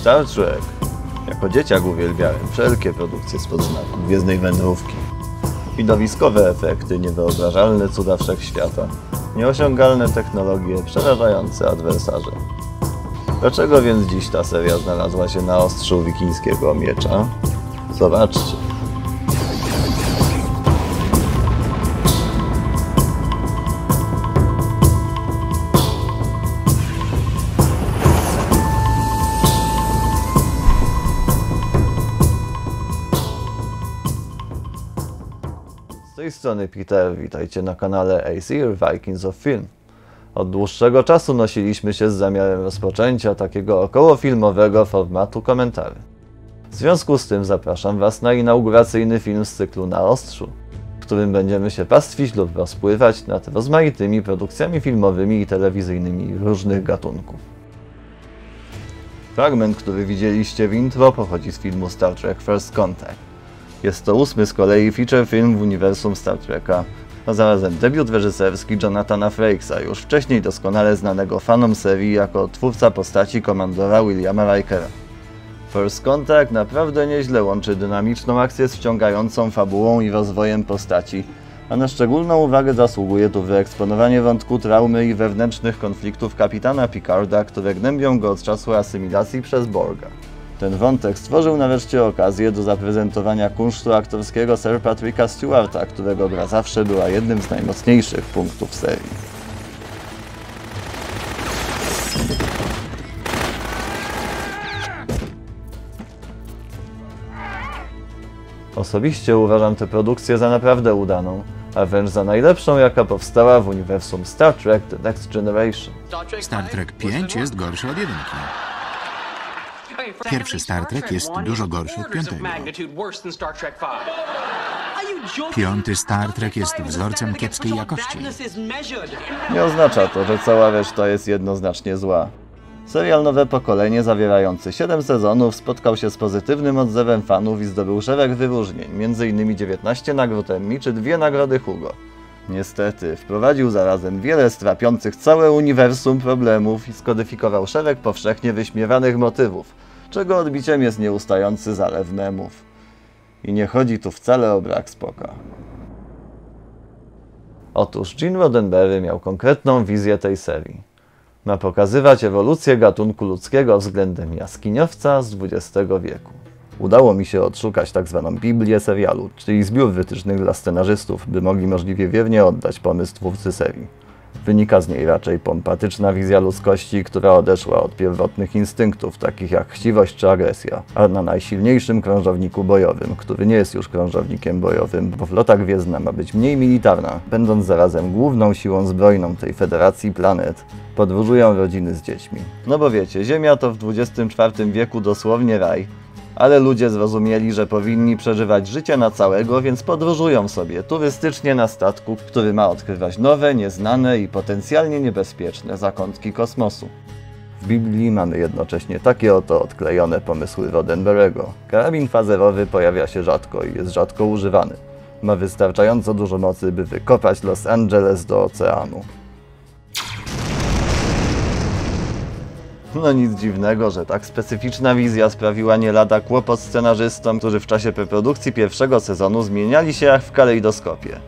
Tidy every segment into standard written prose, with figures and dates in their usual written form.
Star Trek. Jako dzieciak uwielbiałem wszelkie produkcje spod znaku Gwiezdnej Wędrówki. Widowiskowe efekty, niewyobrażalne cuda wszechświata, nieosiągalne technologie, przerażające adwersarze. Dlaczego więc dziś ta seria znalazła się na ostrzu wikińskiego miecza? Zobaczcie. Z tej strony Peter, witajcie na kanale Aesir Vikings of Film. Od dłuższego czasu nosiliśmy się z zamiarem rozpoczęcia takiego okołofilmowego formatu komentarzy. W związku z tym zapraszam Was na inauguracyjny film z cyklu Na Ostrzu, w którym będziemy się pastwić lub rozpływać nad rozmaitymi produkcjami filmowymi i telewizyjnymi różnych gatunków. Fragment, który widzieliście w intro, pochodzi z filmu Star Trek First Contact. Jest to 8. z kolei feature film w uniwersum Star Treka, a zarazem debiut reżyserski Jonathana Frakesa, już wcześniej doskonale znanego fanom serii jako twórca postaci komandora Williama Rikera. First Contact naprawdę nieźle łączy dynamiczną akcję z wciągającą fabułą i rozwojem postaci, a na szczególną uwagę zasługuje tu wyeksponowanie wątku traumy i wewnętrznych konfliktów kapitana Picarda, które gnębią go od czasu asymilacji przez Borga. Ten wątek stworzył nareszcie okazję do zaprezentowania kunsztu aktorskiego Sir Patricka Stewarta, którego gra zawsze była jednym z najmocniejszych punktów serii. Osobiście uważam tę produkcję za naprawdę udaną, a wręcz za najlepszą, jaka powstała w uniwersum Star Trek The Next Generation. Star Trek 5 jest gorszy od 1. Pierwszy Star Trek jest dużo gorszy od 5. Piąty Star Trek jest wzorcem kiepskiej jakości. Nie oznacza to, że cała reszta jest jednoznacznie zła. Serial Nowe Pokolenie, zawierający 7 sezonów, spotkał się z pozytywnym odzewem fanów i zdobył szereg wyróżnień, m.in. 19 nagród Emmy czy 2 nagrody Hugo. Niestety, wprowadził zarazem wiele strapiących całe uniwersum problemów i skodyfikował szereg powszechnie wyśmiewanych motywów, czego odbiciem jest nieustający zalew memów. I nie chodzi tu wcale o brak Spocka. Otóż Gene Roddenberry miał konkretną wizję tej serii. Ma pokazywać ewolucję gatunku ludzkiego względem jaskiniowca z XX wieku. Udało mi się odszukać tzw. Biblię serialu, czyli zbiór wytycznych dla scenarzystów, by mogli możliwie wiernie oddać pomysł twórcy serii. Wynika z niej raczej pompatyczna wizja ludzkości, która odeszła od pierwotnych instynktów, takich jak chciwość czy agresja, a na najsilniejszym krążowniku bojowym, który nie jest już krążownikiem bojowym, bo flota gwiezdna ma być mniej militarna, będąc zarazem główną siłą zbrojną tej federacji planet, podróżują rodziny z dziećmi. No bo wiecie, Ziemia to w XXIV wieku dosłownie raj, ale ludzie zrozumieli, że powinni przeżywać życie na całego, więc podróżują sobie turystycznie na statku, który ma odkrywać nowe, nieznane i potencjalnie niebezpieczne zakątki kosmosu. W Biblii mamy jednocześnie takie oto odklejone pomysły Roddenberry'ego. Karabin fazerowy pojawia się rzadko i jest rzadko używany. Ma wystarczająco dużo mocy, by wykopać Los Angeles do oceanu. No nic dziwnego, że tak specyficzna wizja sprawiła nie lada kłopot scenarzystom, którzy w czasie preprodukcji pierwszego sezonu zmieniali się jak w kalejdoskopie.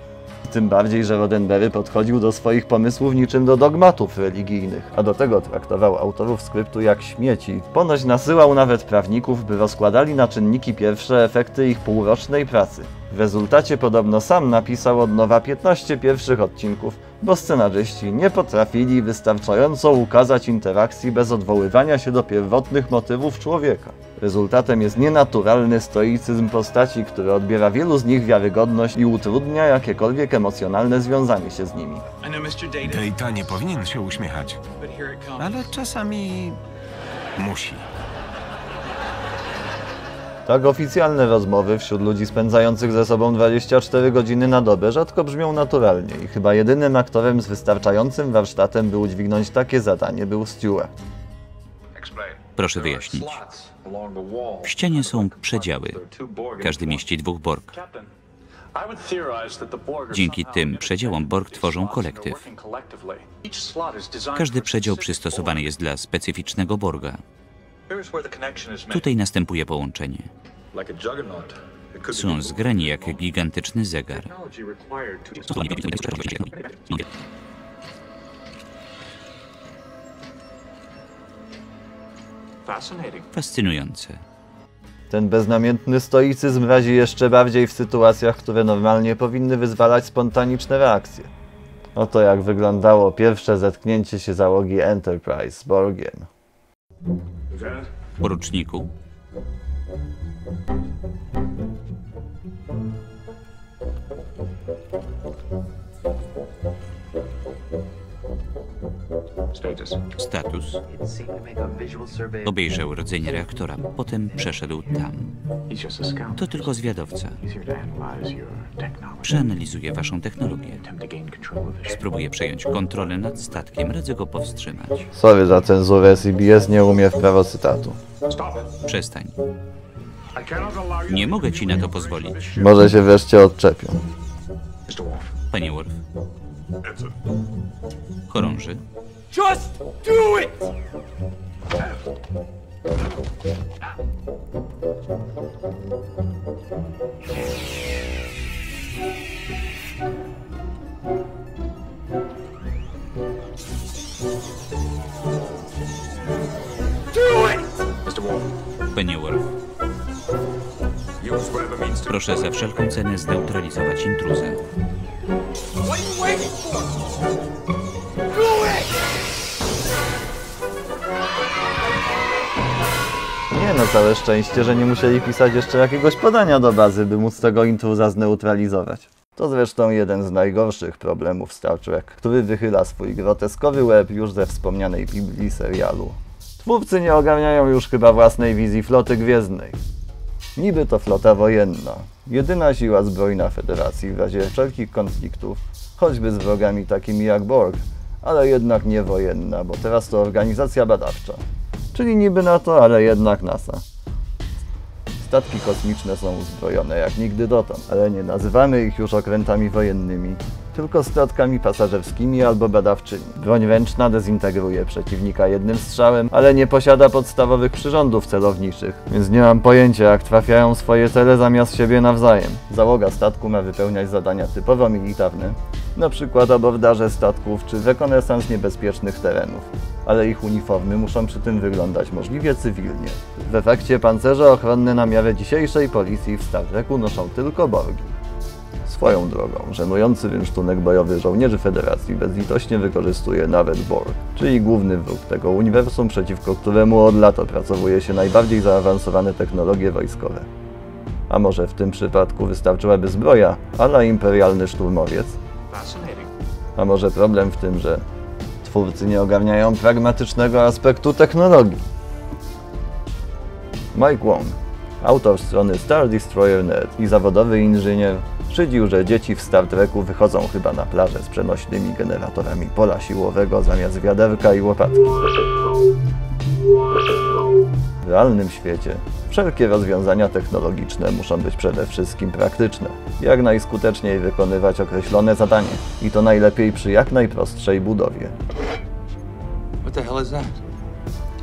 Tym bardziej, że Roddenberry podchodził do swoich pomysłów niczym do dogmatów religijnych, a do tego traktował autorów skryptu jak śmieci. Ponoć nasyłał nawet prawników, by rozkładali na czynniki pierwsze efekty ich półrocznej pracy. W rezultacie podobno sam napisał od nowa 15 pierwszych odcinków, bo scenarzyści nie potrafili wystarczająco ukazać interakcji bez odwoływania się do pierwotnych motywów człowieka. Rezultatem jest nienaturalny stoicyzm postaci, który odbiera wielu z nich wiarygodność i utrudnia jakiekolwiek emocjonalne związanie się z nimi. Data nie powinien się uśmiechać, ale czasami musi. Tak oficjalne rozmowy wśród ludzi spędzających ze sobą 24 godziny na dobę rzadko brzmią naturalnie i chyba jedynym aktorem z wystarczającym warsztatem, by udźwignąć takie zadanie, był Stewart. Proszę wyjaśnić. W ścianie są przedziały. Każdy mieści 2 Borg. Dzięki tym przedziałom Borg tworzą kolektyw. Każdy przedział przystosowany jest dla specyficznego Borga. Tutaj następuje połączenie. Są zgrani jak gigantyczny zegar. Fascynujące. Ten beznamiętny stoicyzm razi jeszcze bardziej w sytuacjach, które normalnie powinny wyzwalać spontaniczne reakcje. Oto jak wyglądało pierwsze zetknięcie się załogi Enterprise z Borgiem. Poruczniku, status. Obejrzał rdzenie reaktora, potem przeszedł tam. To tylko zwiadowca. Przeanalizuje waszą technologię. Spróbuje przejąć kontrolę nad statkiem, radzę go powstrzymać. Sorry za cenzurę, CBS nie umie w prawo cytatu. Przestań. Nie mogę ci na to pozwolić. Może się wreszcie odczepią. Panie Worf. Chorąży. Just do it! Panie Worf. Proszę za wszelką cenę zneutralizować intruzę. What are you waiting for? Do it! Nie no, całe szczęście, że nie musieli pisać jeszcze jakiegoś podania do bazy, by móc tego intruza zneutralizować. To zresztą jeden z najgorszych problemów Star Trek, który wychyla swój groteskowy łeb już ze wspomnianej Biblii serialu. Twórcy nie ogarniają już chyba własnej wizji floty gwiezdnej. Niby to flota wojenna, jedyna siła zbrojna Federacji w razie wszelkich konfliktów, choćby z wrogami takimi jak Borg, ale jednak nie wojenna, bo teraz to organizacja badawcza. Czyli niby NATO, ale jednak NASA. Statki kosmiczne są uzbrojone jak nigdy dotąd, ale nie nazywamy ich już okrętami wojennymi, tylko statkami pasażerskimi albo badawczymi. Broń ręczna dezintegruje przeciwnika jednym strzałem, ale nie posiada podstawowych przyrządów celowniczych, więc nie mam pojęcia, jak trafiają swoje cele zamiast siebie nawzajem. Załoga statku ma wypełniać zadania typowo militarne, na przykład abordaże statków czy rekonesans niebezpiecznych terenów, ale ich uniformy muszą przy tym wyglądać możliwie cywilnie. W efekcie pancerze ochronne na miarę dzisiejszej policji w Star Treku noszą tylko Borgi. Swoją drogą, żenujący rynsztunek bojowy żołnierzy Federacji bezlitośnie wykorzystuje nawet Borg, czyli główny wróg tego uniwersum, przeciwko któremu od lat opracowuje się najbardziej zaawansowane technologie wojskowe. A może w tym przypadku wystarczyłaby zbroja, a la imperialny szturmowiec? A może problem w tym, że twórcy nie ogarniają pragmatycznego aspektu technologii? Mike Wong, autor strony Star Destroyer.net i zawodowy inżynier, szydził, że dzieci w Star Treku wychodzą chyba na plażę z przenośnymi generatorami pola siłowego zamiast wiaderka i łopatki. W realnym świecie wszelkie rozwiązania technologiczne muszą być przede wszystkim praktyczne, jak najskuteczniej wykonywać określone zadanie i to najlepiej przy jak najprostszej budowie. What the hell is that?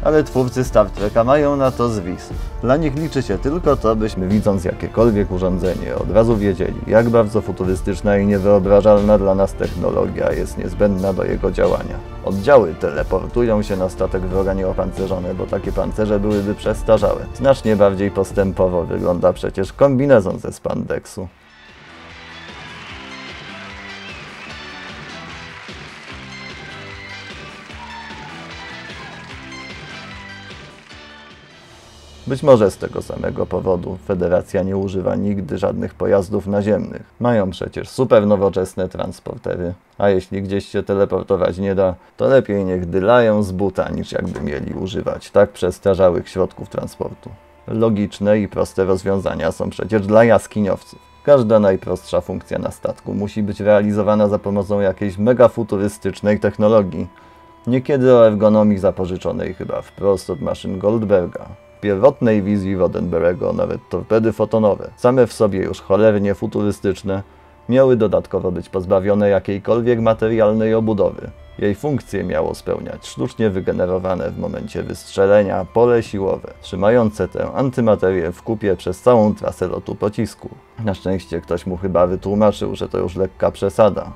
Ale twórcy Star Treka mają na to zwis. Dla nich liczy się tylko to, byśmy widząc jakiekolwiek urządzenie od razu wiedzieli, jak bardzo futurystyczna i niewyobrażalna dla nas technologia jest niezbędna do jego działania. Oddziały teleportują się na statek wroga nieopancerzone, bo takie pancerze byłyby przestarzałe. Znacznie bardziej postępowo wygląda przecież kombinezon ze spandeksu. Być może z tego samego powodu Federacja nie używa nigdy żadnych pojazdów naziemnych. Mają przecież super nowoczesne transportery, a jeśli gdzieś się teleportować nie da, to lepiej niech dylają z buta, niż jakby mieli używać tak przestarzałych środków transportu. Logiczne i proste rozwiązania są przecież dla jaskiniowców. Każda najprostsza funkcja na statku musi być realizowana za pomocą jakiejś mega futurystycznej technologii. Niekiedy o ergonomii zapożyczonej chyba wprost od maszyn Goldberga. W pierwotnej wizji Roddenberry'ego nawet torpedy fotonowe, same w sobie już cholernie futurystyczne, miały dodatkowo być pozbawione jakiejkolwiek materialnej obudowy. Jej funkcję miało spełniać sztucznie wygenerowane w momencie wystrzelenia pole siłowe, trzymające tę antymaterię w kupie przez całą trasę lotu pocisku. Na szczęście ktoś mu chyba wytłumaczył, że to już lekka przesada.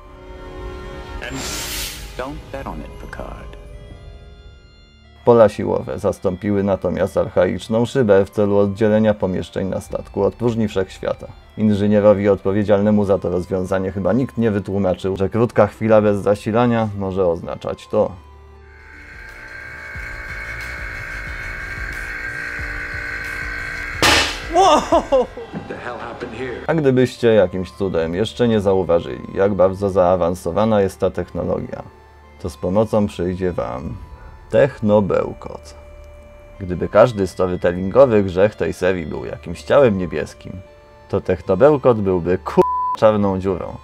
Pola siłowe zastąpiły natomiast archaiczną szybę w celu oddzielenia pomieszczeń na statku od próżni wszechświata. Inżynierowi odpowiedzialnemu za to rozwiązanie chyba nikt nie wytłumaczył, że krótka chwila bez zasilania może oznaczać to. A gdybyście jakimś cudem jeszcze nie zauważyli, jak bardzo zaawansowana jest ta technologia, to z pomocą przyjdzie wam technobełkot. Gdyby każdy storytellingowy grzech tej serii był jakimś ciałem niebieskim, to technobełkot byłby czarną dziurą.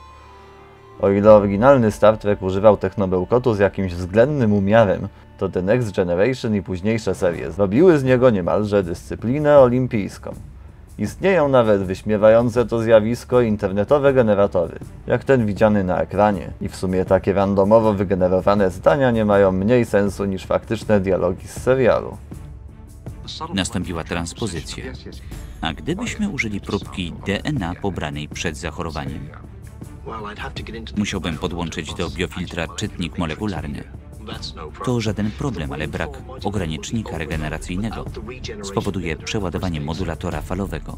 O ile oryginalny Star Trek używał technobełkotu z jakimś względnym umiarem, to The Next Generation i późniejsze serie zrobiły z niego niemalże dyscyplinę olimpijską. Istnieją nawet wyśmiewające to zjawisko internetowe generatory, jak ten widziany na ekranie. I w sumie takie randomowo wygenerowane zdania nie mają mniej sensu niż faktyczne dialogi z serialu. Nastąpiła transpozycja. A gdybyśmy użyli próbki DNA pobranej przed zachorowaniem? Musiałbym podłączyć do biofiltra czytnik molekularny. To żaden problem, ale brak ogranicznika regeneracyjnego spowoduje przeładowanie modulatora falowego.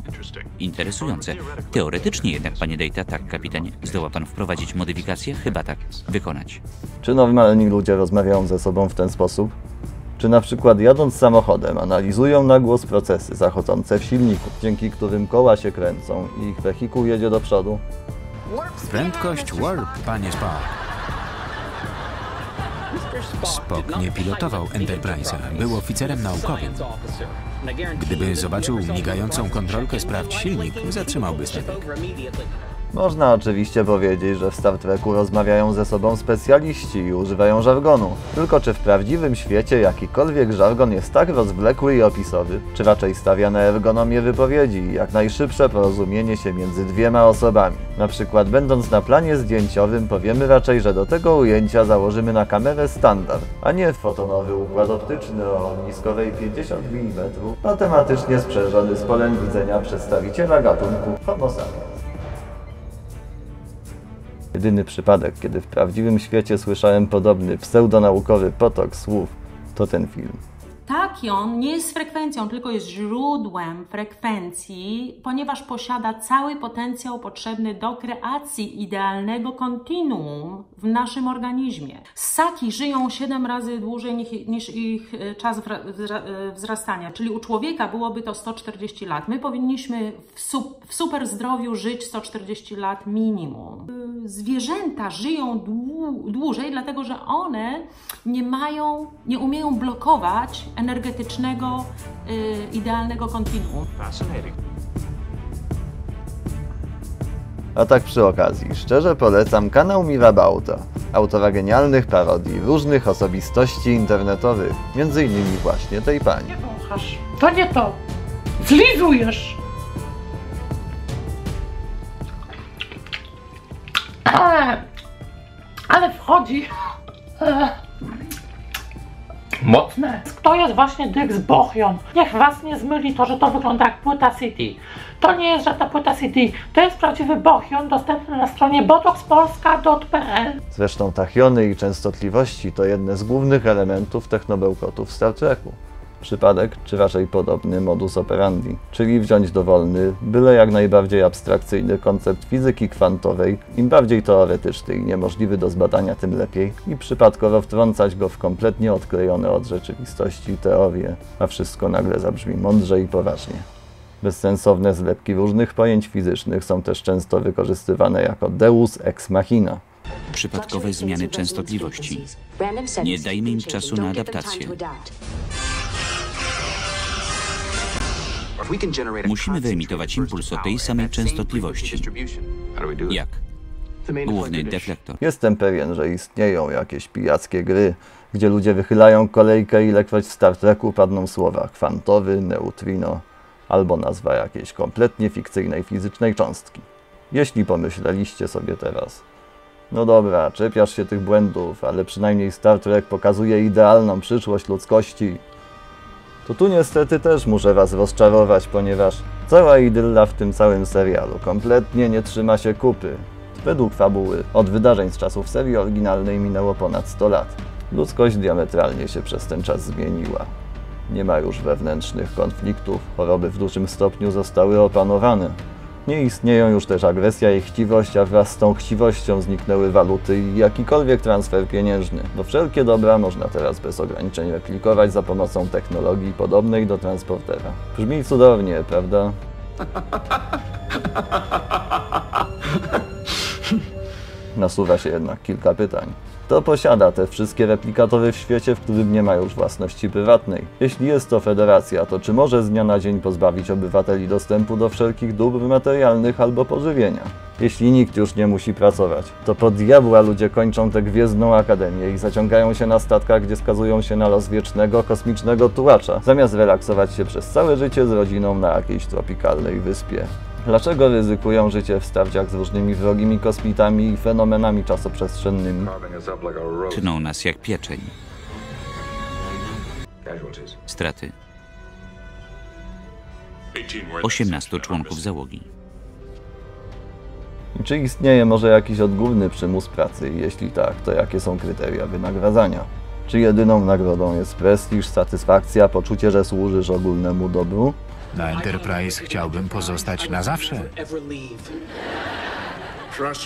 Interesujące. Teoretycznie jednak, panie Data, tak, kapitanie, zdoła pan wprowadzić modyfikację? Chyba tak. Wykonać. Czy normalni ludzie rozmawiają ze sobą w ten sposób? Czy na przykład jadąc samochodem analizują na głos procesy zachodzące w silniku, dzięki którym koła się kręcą i ich wehikuł jedzie do przodu? Prędkość warp, panie Spock. Spock nie pilotował Enterprise'a, był oficerem naukowym. Gdyby zobaczył migającą kontrolkę sprawdź silnik, zatrzymałby statek. Można oczywiście powiedzieć, że w Star Treku rozmawiają ze sobą specjaliści i używają żargonu. Tylko czy w prawdziwym świecie jakikolwiek żargon jest tak rozwlekły i opisowy, czy raczej stawia na ergonomię wypowiedzi i jak najszybsze porozumienie się między dwiema osobami. Na przykład będąc na planie zdjęciowym powiemy raczej, że do tego ujęcia założymy na kamerę standard, a nie fotonowy układ optyczny o niskowej 50 mm, matematycznie sprzężony z polem widzenia przedstawiciela gatunku Homo sapiens. Jedyny przypadek, kiedy w prawdziwym świecie słyszałem podobny pseudonaukowy potok słów, to ten film. Tachyon nie jest frekwencją, tylko jest źródłem frekwencji, ponieważ posiada cały potencjał potrzebny do kreacji idealnego kontinuum w naszym organizmie. Ssaki żyją 7 razy dłużej niż ich czas wzrastania, czyli u człowieka byłoby to 140 lat. My powinniśmy w super zdrowiu żyć 140 lat minimum. Zwierzęta żyją dłużej, dlatego że one nie umieją blokować energetycznego, idealnego kontinuum. A tak przy okazji, szczerze polecam kanał Mirabauta, autora genialnych parodii różnych osobistości internetowych, między innymi właśnie tej pani. Nie wąchasz, to nie to, zlizujesz. Ale wchodzi. Mocne. To jest właśnie Dix Bochion. Niech was nie zmyli to, że to wygląda jak płyta CD. To nie jest żadna płyta CD. To jest prawdziwy Bochion dostępny na stronie botoxpolska.pl. Zresztą tachiony i częstotliwości to jedne z głównych elementów technobełkotów w Star Treku. Przypadek, czy raczej podobny modus operandi, czyli wziąć dowolny, byle jak najbardziej abstrakcyjny koncept fizyki kwantowej, im bardziej teoretyczny i niemożliwy do zbadania, tym lepiej, i przypadkowo wtrącać go w kompletnie odklejone od rzeczywistości teorie, a wszystko nagle zabrzmi mądrze i poważnie. Bezsensowne zlepki różnych pojęć fizycznych są też często wykorzystywane jako deus ex machina. Przypadkowe zmiany częstotliwości. Nie dajmy im czasu na adaptację. Musimy wyemitować impuls o tej samej częstotliwości. Jak? Główny deflektor. Jestem pewien, że istnieją jakieś pijackie gry, gdzie ludzie wychylają kolejkę, ilekroć w Star Treku padną słowa kwantowy, neutrino albo nazwa jakiejś kompletnie fikcyjnej fizycznej cząstki. Jeśli pomyśleliście sobie teraz, No dobra, czepiasz się tych błędów, ale przynajmniej Star Trek pokazuje idealną przyszłość ludzkości. To tu niestety też muszę was rozczarować, ponieważ cała idylla w tym całym serialu kompletnie nie trzyma się kupy. Według fabuły, od wydarzeń z czasów serii oryginalnej minęło ponad 100 lat. Ludzkość diametralnie się przez ten czas zmieniła. Nie ma już wewnętrznych konfliktów, choroby w dużym stopniu zostały opanowane. Nie istnieją już też agresja i chciwość, a wraz z tą chciwością zniknęły waluty i jakikolwiek transfer pieniężny. Bo wszelkie dobra można teraz bez ograniczeń replikować za pomocą technologii podobnej do transportera. Brzmi cudownie, prawda? Nasuwa się jednak kilka pytań. Kto posiada te wszystkie replikatory w świecie, w którym nie ma już własności prywatnej? Jeśli jest to federacja, to czy może z dnia na dzień pozbawić obywateli dostępu do wszelkich dóbr materialnych albo pożywienia? Jeśli nikt już nie musi pracować, to po diabła ludzie kończą tę gwiezdną akademię i zaciągają się na statkach, gdzie skazują się na los wiecznego, kosmicznego tułacza, zamiast relaksować się przez całe życie z rodziną na jakiejś tropikalnej wyspie. Dlaczego ryzykują życie w starciach z różnymi wrogimi kosmitami i fenomenami czasoprzestrzennymi? Tną nas jak pieczeń. Straty. 18 członków załogi. I czy istnieje może jakiś odgórny przymus pracy? Jeśli tak, to jakie są kryteria wynagradzania? Czy jedyną nagrodą jest prestiż, satysfakcja, poczucie, że służysz ogólnemu dobru? Na Enterprise chciałbym pozostać na zawsze.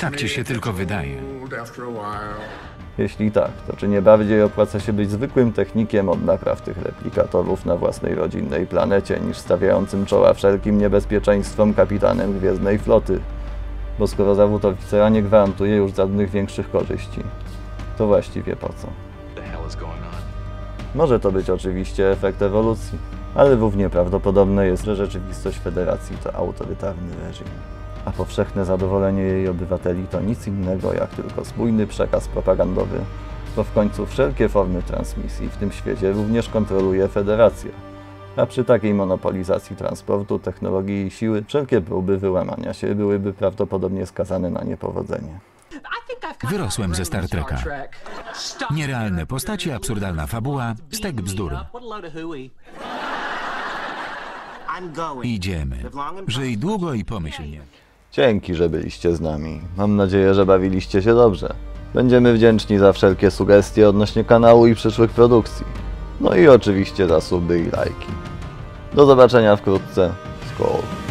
Tak ci się tylko wydaje. Jeśli tak, to czy nie bardziej opłaca się być zwykłym technikiem od napraw tych replikatorów na własnej rodzinnej planecie, niż stawiającym czoła wszelkim niebezpieczeństwom kapitanem Gwiezdnej Floty? Bo skoro zawód oficera nie gwarantuje już żadnych większych korzyści, to właściwie po co? Może to być oczywiście efekt ewolucji, ale równie prawdopodobne jest, że rzeczywistość Federacji to autorytarny reżim, a powszechne zadowolenie jej obywateli to nic innego jak tylko spójny przekaz propagandowy, bo w końcu wszelkie formy transmisji w tym świecie również kontroluje Federacja. A przy takiej monopolizacji transportu, technologii i siły, wszelkie próby wyłamania się byłyby prawdopodobnie skazane na niepowodzenie. Wyrosłem ze Star Treka. Nierealne postaci, absurdalna fabuła, stek bzdur. Idziemy. Żyj długo i pomyślnie. Dzięki, że byliście z nami. Mam nadzieję, że bawiliście się dobrze. Będziemy wdzięczni za wszelkie sugestie odnośnie kanału i przyszłych produkcji. No i oczywiście za suby i lajki. Do zobaczenia wkrótce. Skål!